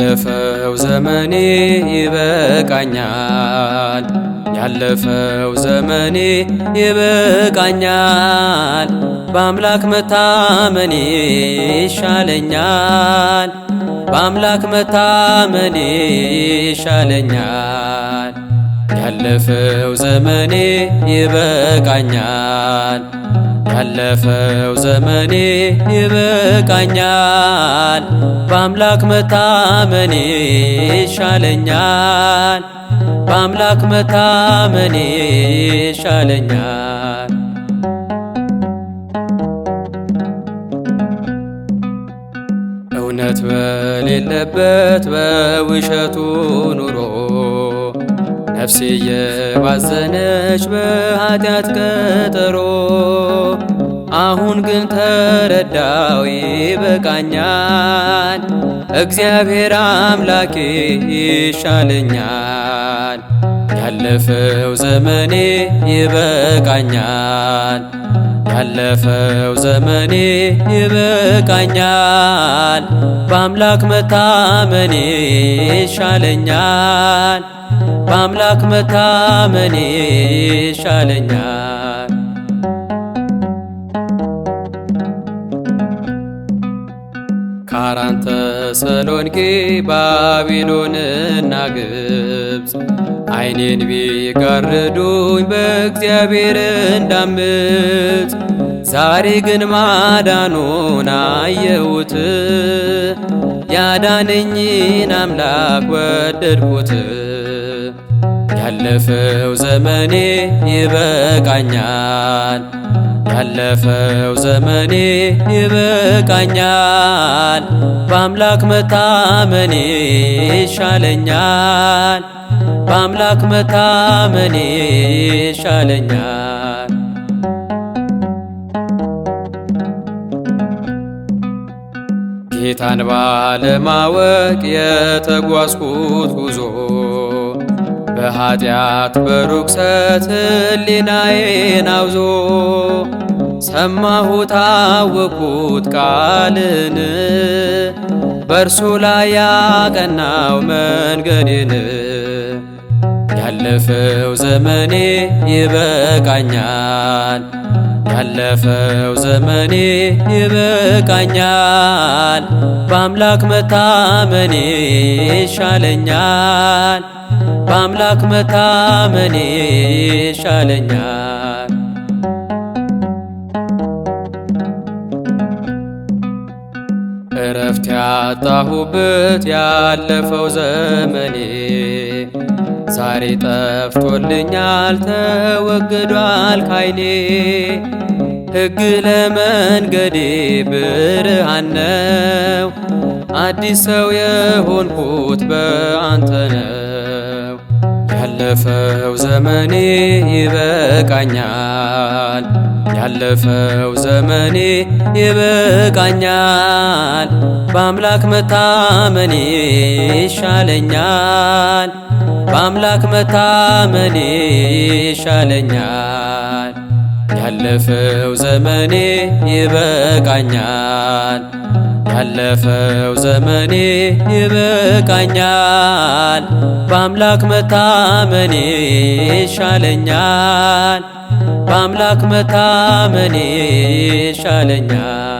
ያለፈው ዘመኔ ይበቃኛል፣ ያለፈው ዘመኔ ይበቃኛል። በአምላክ መታመኔ ይሻለኛል፣ በአምላክ መታመኔ ይሻለኛል። ያለፈው ዘመኔ ይበቃኛል፣ ያለፈው ዘመኔ ይበቃኛል። በአምላክ መታመኔ ይሻለኛል፣ በአምላክ መታመኔ ይሻለኛል። እውነት በሌለበት በውሸቱ ኑሮ ነፍሴ የባዘነች በኃጢአት ቀጠሮ፣ አሁን ግን ተረዳው ይበቃኛል፣ እግዚአብሔር አምላኬ ይሻለኛል። ያለፈው ዘመኔ ይበቃኛል፣ ያለፈው ዘመኔ ይበቃኛል። በአምላክ መታመኔ ይሻለኛል፣ በአምላክ መታመኔ ይሻለኛል። ካራን፣ ተሰሎንቄ፣ ባቢሎንና ግብፅ ዓይኔን ቢጋርዱኝ በእግዚአብሔር እንዳምፅ፣ ዛሬ ግን ማዳኑን አየሁት፣ ያዳነኝን አምላክ ወደድኩት። ያለፈው ዘመኔ ይበቃኛል፣ ያለፈው ዘመኔ ይበቃኛል። በአምላክ መታመኔ ይሻለኛል፣ በአምላክ መታመኔ ይሻለኛል። ጌታን ባለማወቅ የተጓዝኩት ጉዞ በኃጢአት በርኩሰት ሕሊናዬን አውዞ፣ ሰማሁት አወቅሁት ቃልን በእርሱ ላይ ያቀናው መንገዴን። ያለፈው ዘመኔ ይበቃኛል፣ ያለፈው ዘመኔ ይበቃኛል። በአምላክ መታመኔ ይሻለኛል፣ በአምላክ መታመኔ ይሻለኛል። እረፍት ያጣሁበት ያለፈው ዘመኔ ዛሬ ጠፍቶልኛል ተወግዷል ካይኔ። ሕግ ለመንገዴ ብርሃን ነው፣ አዲስ ሰው የሆንኩት በአንተ ነው። ያለፈው ዘመኔ ይበቃኛል፣ ያለፈው ዘመኔ ይበቃኛል። በአምላክ መታመኔ ይሻለኛል፣ በአምላክ መታመኔ ይሻለኛል። ያለፈው ዘመኔ ይበቃኛል፣ ያለፈው ዘመኔ ይበቃኛል። በአምላክ መታመኔ ይሻለኛል፣ በአምላክ መታመኔ ይሻለኛል።